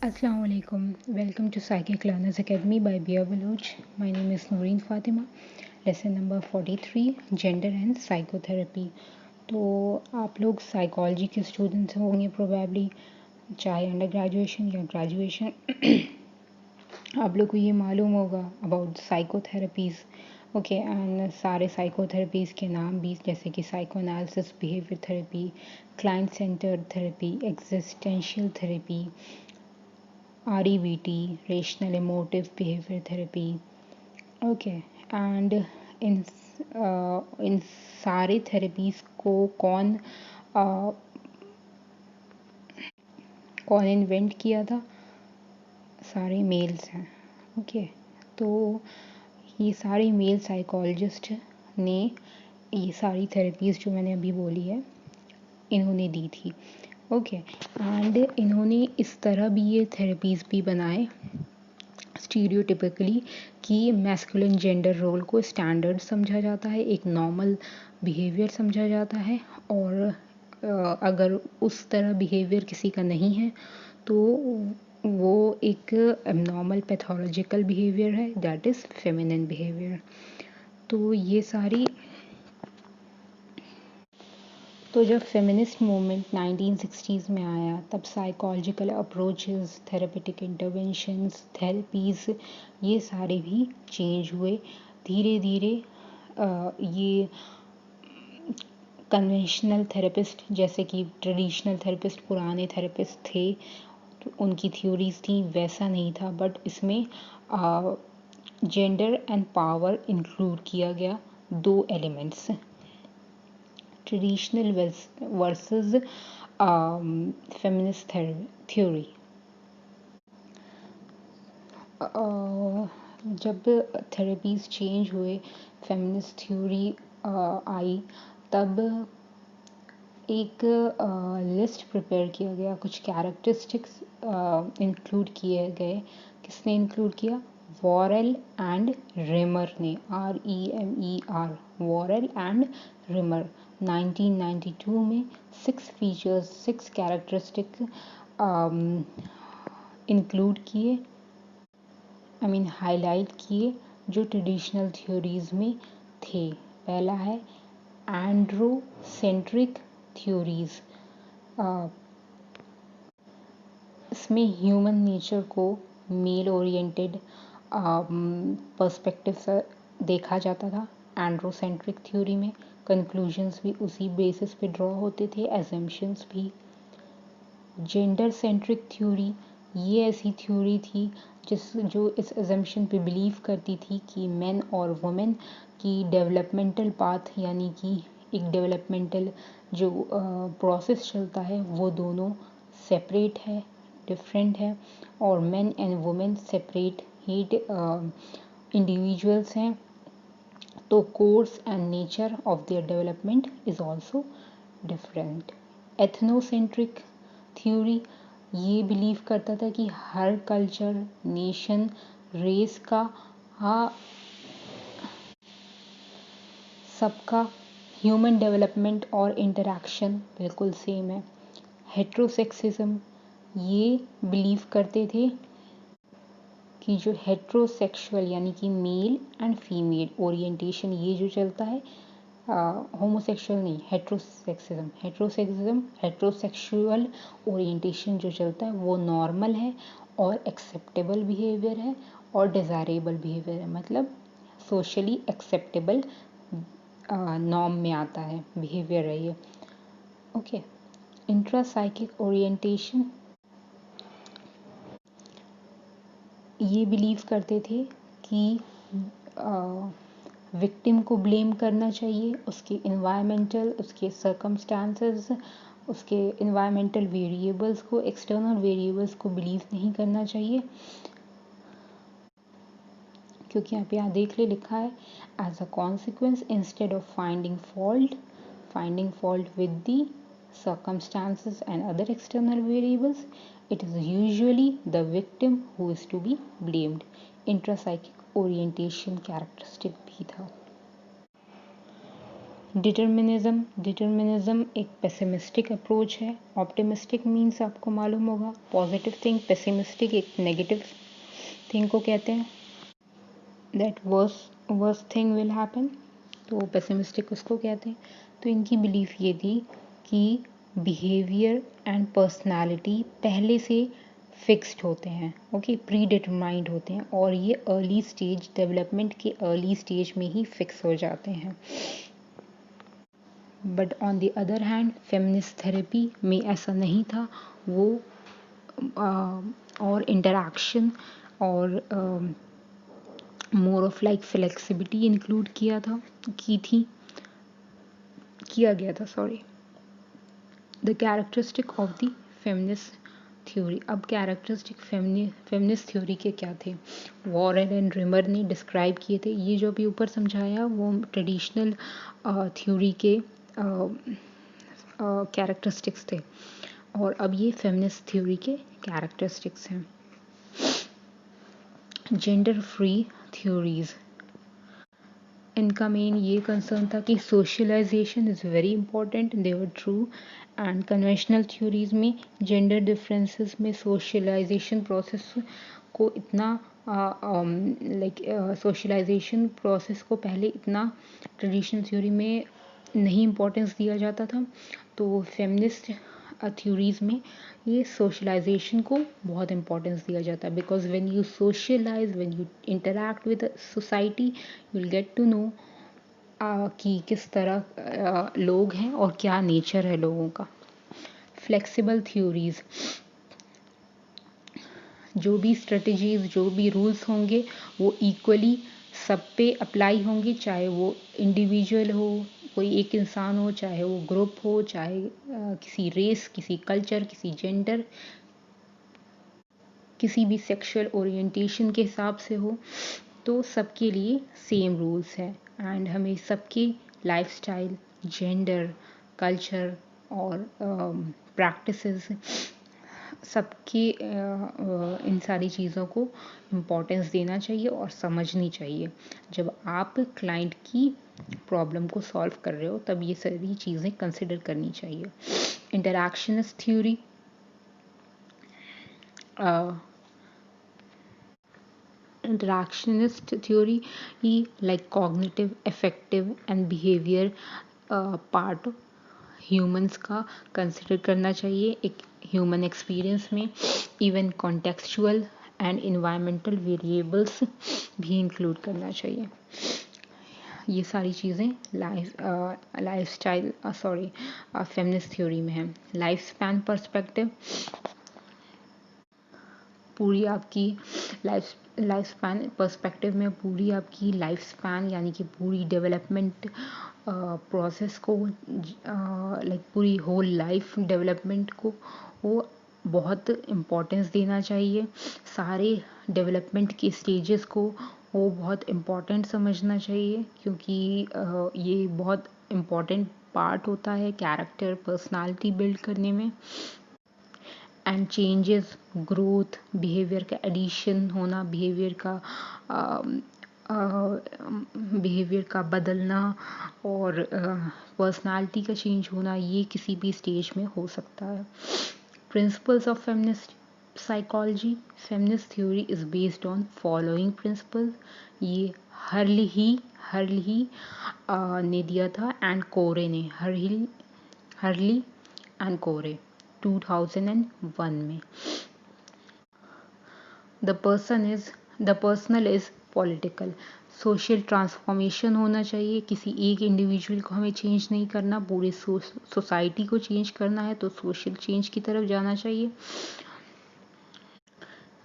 Assalamu alaikum. Welcome to Psychic Learners Academy by Bia Baluch. My name is Noreen Fatima. Lesson number 43 Gender and Psychotherapy. तो आप लोग psychology के students होंगे probably, चाहे under graduation या graduation. आप लोग को ये मालूम होगा अबाउट साइकोथेरेपीज़। ओके, एंड सारे साइकोथेरेपीज़ के नाम भी, जैसे कि psychoanalysis, behaviour therapy, client centred therapy, existential therapy, REBT, rational emotive behavior therapy. Okay, and इन सारे थेरेपीज़ को कौन इन्वेंट किया था? सारे मेल्स हैं। ओके, तो ये सारे मेल साइकोलॉजिस्ट ने ये सारी थेरेपीज़ जो मैंने अभी बोली है इन्होंने दी थी। ओके, एंड इन्होंने इस तरह भी ये थेरेपीज़ भी बनाए स्टीरियोटिपिकली कि मैस्कुलिन जेंडर रोल को स्टैंडर्ड समझा जाता है, एक नॉर्मल बिहेवियर समझा जाता है, और अगर उस तरह बिहेवियर किसी का नहीं है तो वो एक एबनॉर्मल पैथोलॉजिकल बिहेवियर है, दैट इज़ फेमिनिन बिहेवियर। तो जब फेमिनिस्ट मूवमेंट 1960s में आया तब psychological approaches, therapeutic interventions, therapies ये सारे भी चेंज हुए धीरे धीरे। ये कन्वेंशनल थेरेपिस्ट, जैसे कि ट्रेडिशनल थेरेपिस्ट, पुराने थेरेपिस्ट थे तो उनकी थ्योरीज थी, वैसा नहीं था, बट इसमें जेंडर एंड पावर इंक्लूड किया गया, दो elements, traditional versus feminist theory. जब थेरेपीज़ चेंज हुए, फेमिनिस्ट थ्योरी आई, तब एक लिस्ट प्रिपेयर किया गया, कुछ कैरेक्टरिस्टिक्स इंक्लूड किए गए। किसने इंक्लूड किया? वॉरेल एंड रिमर ने, REMER, वॉरेल एंड रिमर 1992 में 6 फीचर्स, 6 कैरेक्टरिस्टिक इंक्लूड किए, हाईलाइट किए, जो ट्रेडिशनल थ्योरीज में थे। पहला है एंड्रोसेंट्रिक थ्योरीज। इसमें ह्यूमन नेचर को मेल ओरिएंटेड पर्सपेक्टिव से देखा जाता था। एंड्रोसेंट्रिक थ्योरी में कंक्लूजन्स भी उसी बेसिस पे ड्रॉ होते थे, एजम्पशंस भी। जेंडर सेंट्रिक थ्योरी, ये ऐसी थ्योरी थी जो इस एजम्पशन पे बिलीव करती थी कि मेन और वुमेन की डेवलपमेंटल पाथ, यानी कि एक डेवलपमेंटल जो प्रोसेस चलता है वो दोनों सेपरेट है, डिफरेंट है, और main and women separate he individuals हैं, तो course and nature of their development is also different. Ethnocentric theory ये बिलीव करता था कि हर कल्चर, नेशन, रेस का सबका ह्यूमन डेवलपमेंट और इंटरैक्शन बिल्कुल सेम है। हेट्रोसेक्सिज्म, ये बिलीव करते थे कि जो हेट्रोसेक्सुअल यानी कि मेल एंड फीमेल ओरिएंटेशन ये जो चलता है, होमोसेक्सुअल नहीं, हेट्रोसेक्सुअल ओरिएंटेशन जो चलता है वो नॉर्मल है और एक्सेप्टेबल बिहेवियर है और डिज़ायरेबल बिहेवियर है, मतलब सोशली एक्सेप्टेबल नॉर्म में आता है बिहेवियर है ये। ओके, इंट्रासाइकिक ओरिएंटेशन, ये बिलीव करते थे कि विक्टिम को ब्लेम करना चाहिए, उसके इन्वायरमेंटल, उसके सर्कमस्टांसेस, उसके इन्वायरमेंटल वेरिएबल्स को, एक्सटर्नल वेरिएबल्स को बिलीव नहीं करना चाहिए, क्योंकि यहाँ पे यहाँ देख ले लिखा है as a consequence instead of finding fault with the circumstances and other external variables, it is usually the victim who is to be blamed. Intrapsychic orientation characteristic भी था। डिटर्मिनिज्म एक पेसिमिस्टिक अप्रोच है। ऑप्टिमिस्टिक मीन्स आपको मालूम होगा positive thing, pessimistic एक negative thing को कहते हैं, that worst thing will happen, तो पेसिमिस्टिक उसको कहते हैं। तो इनकी बिलीफ ये थी कि बिहेवियर एंड पर्सनालिटी पहले से फिक्स्ड होते हैं, ओके, प्री डिटरमाइंड होते हैं, और ये अर्ली स्टेज, डेवलपमेंट के अर्ली स्टेज में ही फिक्स हो जाते हैं। But on the other hand feminist therapy में ऐसा नहीं था। वो और इंटरैक्शन और more of like flexibility include किया गया था sorry. The characteristic of the feminist theory. अब कैरेक्टरिस्टिक फेमिनिस्ट थ्योरी के क्या थे, वॉरेन एंड रिमर ने डिस्क्राइब किए थे। ये जो अभी ऊपर समझाया वो ट्रेडिशनल थ्योरी के कैरेक्टरिस्टिक्स थे, और अब ये फेमिनिस्ट थ्योरी के कैरेक्टरिस्टिक्स हैं। जेंडर फ्री थ्योरीज, इनका मेन ये कंसर्न था कि socialization is very important, they were true. And conventional theories में जेंडर डिफरेंसेस में सोशलाइजेशन प्रोसेस को इतना सोशलाइजेशन प्रोसेस को पहले इतना ट्रेडिशनल थ्योरी में नहीं इम्पोर्टेंस दिया जाता था। तो फेमिनिस्ट थ्योरीज में ये सोशलाइजेशन को बहुत इम्पोर्टेंस दिया जाता है, because when you socialize, when you interact with society, you will get to know कि किस तरह लोग हैं और क्या नेचर है लोगों का। फ्लेक्सिबल थ्योरीज, जो भी स्ट्रेटजीज, जो भी रूल्स होंगे वो इक्वली सब पे अप्लाई होंगे, चाहे वो इंडिविजुअल हो, कोई एक इंसान हो, चाहे वो ग्रुप हो, चाहे किसी रेस, किसी कल्चर, किसी जेंडर, किसी भी सेक्सुअल ओरिएंटेशन के हिसाब से हो, तो सबके लिए सेम रूल्स हैं। एंड हमें सबकी लाइफस्टाइल, जेंडर, कल्चर और प्रैक्टिसेस, सबकी इन सारी चीज़ों को इम्पोर्टेंस देना चाहिए और समझनी चाहिए। जब आप क्लाइंट की प्रॉब्लम को सॉल्व कर रहे हो तब ये सारी चीज़ें कंसिडर करनी चाहिए। Interactionist theory, interactionist theory like cognitive, affective and behavior part humans का कंसिडर करना चाहिए एक ह्यूमन एक्सपीरियंस में। Even contextual and environmental variables भी इंक्लूड करना चाहिए। ये सारी चीज़ें लाइफस्टाइल फेमिनिस्ट थ्योरी में है। लाइफ स्पैन पर्सपेक्टिव, पूरी आपकी लाइफ स्पैन पर्सपेक्टिव में पूरी आपकी लाइफ स्पैन यानी कि पूरी डेवलपमेंट प्रोसेस को पूरी होल लाइफ डेवलपमेंट को वो बहुत इम्पोर्टेंस देना चाहिए। सारे डेवलपमेंट के स्टेजेस को वो बहुत इम्पोर्टेंट समझना चाहिए, क्योंकि ये बहुत इम्पोर्टेंट पार्ट होता है कैरेक्टर, पर्सनालिटी बिल्ड करने में। एंड चेंजेस, ग्रोथ, बिहेवियर का एडिशन होना, बिहेवियर का बदलना और पर्सनालिटी का चेंज होना, ये किसी भी स्टेज में हो सकता है। Principles of feminist psychology, feminist theory is based on following principle. ये हर्ली ने दिया था एंड कोरे ने, हर्ली एंड कोरे 2001 में। The personal is political, social transformation होना चाहिए। किसी एक इंडिविजुअल को हमें चेंज नहीं करना, पूरे सोसाइटी को चेंज करना है, तो सोशल चेंज की तरफ जाना चाहिए।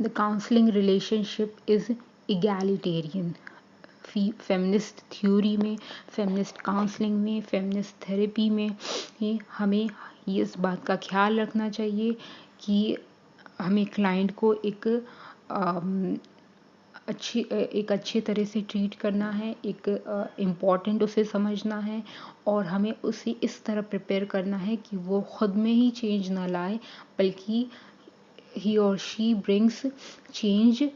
The counselling relationship is egalitarian, feminist theory में, फेमिनिस्ट काउंसलिंग में, फेमिनिस्ट थेरेपी में हमें ये इस बात का ख्याल रखना चाहिए कि हमें क्लाइंट को एक अच्छी तरह से ट्रीट करना है, एक इम्पॉर्टेंट उसे समझना है, और हमें उसे इस तरह प्रिपेयर करना है कि वो खुद में ही चेंज ना लाए, बल्कि ही और she brings change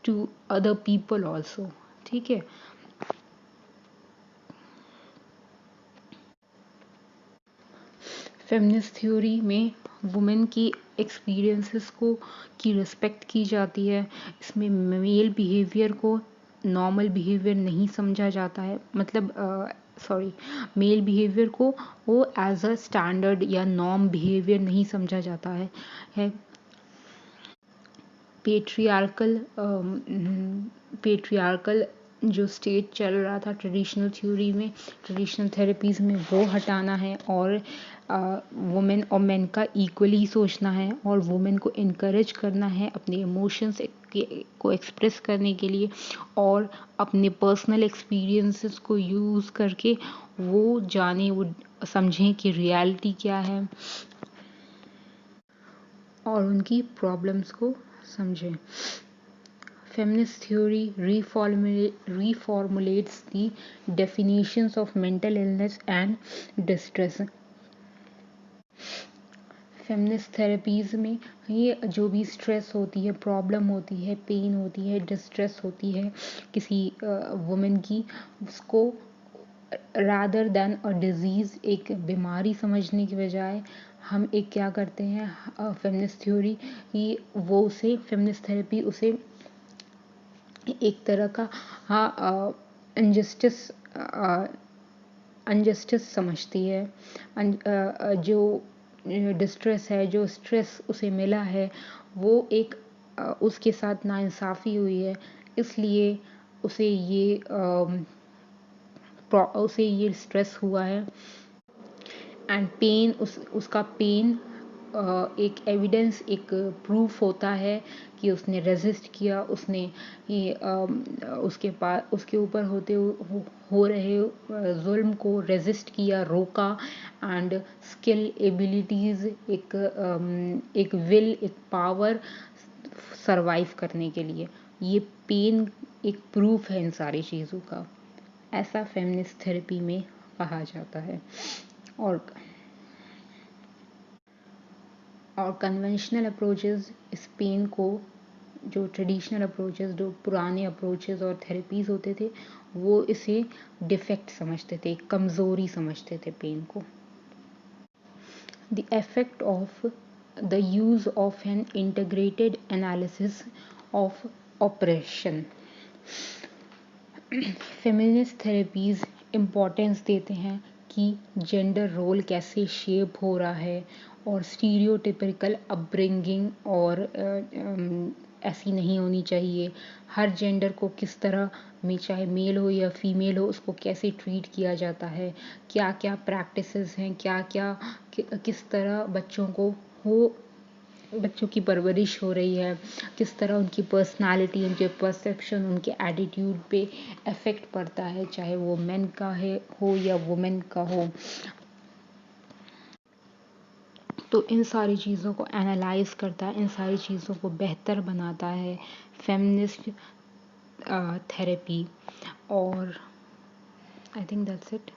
to other people also. ठीक है। फेमिनिस्ट थ्योरी में वुमेन की एक्सपीरियंसेस को की रिस्पेक्ट की जाती है। इसमें मेल बिहेवियर को नॉर्मल बिहेवियर नहीं समझा जाता है, मतलब मेल बिहेवियर को वो एज अ स्टैंडर्ड या नॉर्म बिहेवियर नहीं समझा जाता है। पेट्रियार्कल जो स्टेट चल रहा था ट्रेडिशनल थ्योरी में, ट्रेडिशनल थेरेपीज़ में, वो हटाना है और वुमेन और मेन का इक्वली सोचना है और वुमेन को इनकरेज करना है अपने इमोशंस को एक्सप्रेस करने के लिए और अपने पर्सनल एक्सपीरियंसेस को यूज़ करके वो जाने, वो समझें कि रियलिटी क्या है और उनकी प्रॉब्लम्स को समझें। Feminist theory reformulates the definitions of mental illness and distress. Feminist therapies में ये जो भी स्ट्रेस होती है, प्रॉब्लम होती है, पेन होती है, डिस्ट्रेस होती है किसी वुमेन की, उसको रादर दैन अ डिजीज़, एक बीमारी समझने की बजाय हम एक क्या करते हैं, फेमिनिस्ट थ्योरी ही वो उसे, फेमिनिस्ट थेरेपी उसे एक तरह का अनजस्टिस समझती है। जो डिस्ट्रेस है, जो स्ट्रेस उसे मिला है, वो एक उसके साथ नाइंसाफ़ी हुई है, इसलिए उसे ये स्ट्रेस हुआ है। एंड पेन, उसका पेन एक एविडेंस, एक प्रूफ होता है कि उसने रेजिस्ट किया, उसने ये उसके ऊपर हो रहे जुल्म को रेजिस्ट किया, रोका, एंड स्किल, एबिलिटीज़, एक विल, एक पावर सरवाइव करने के लिए, ये पेन एक प्रूफ है इन सारी चीज़ों का, ऐसा फेमिनिस्ट थेरेपी में कहा जाता है। और कन्वेंशनल अप्रोचेस इस पेन को, जो ट्रेडिशनल अप्रोचेस, जो पुराने अप्रोचेस और थेरेपीज़ होते थे, वो इसे डिफेक्ट समझते थे, कमज़ोरी समझते थे पेन को। The effect of the use of an integrated analysis of operation. Feminist therapies importance देते हैं कि जेंडर रोल कैसे शेप हो रहा है और स्टीरियोटिपिकल अपब्रिंगिंग और ऐसी नहीं होनी चाहिए। हर जेंडर को किस तरह में, चाहे मेल हो या फीमेल हो, उसको कैसे ट्रीट किया जाता है, क्या क्या प्रैक्टिसेस हैं, क्या क्या किस तरह बच्चों की परवरिश हो रही है, किस तरह उनकी पर्सनालिटी, उनके परसेप्शन, उनके एटीट्यूड पे इफ़ेक्ट पड़ता है, चाहे वो मेन का हो या वुमेन का हो। तो इन सारी चीज़ों को एनालाइज करता है, इन सारी चीज़ों को बेहतर बनाता है फेमिनिस्ट थेरेपी। और आई थिंक दैट्स इट।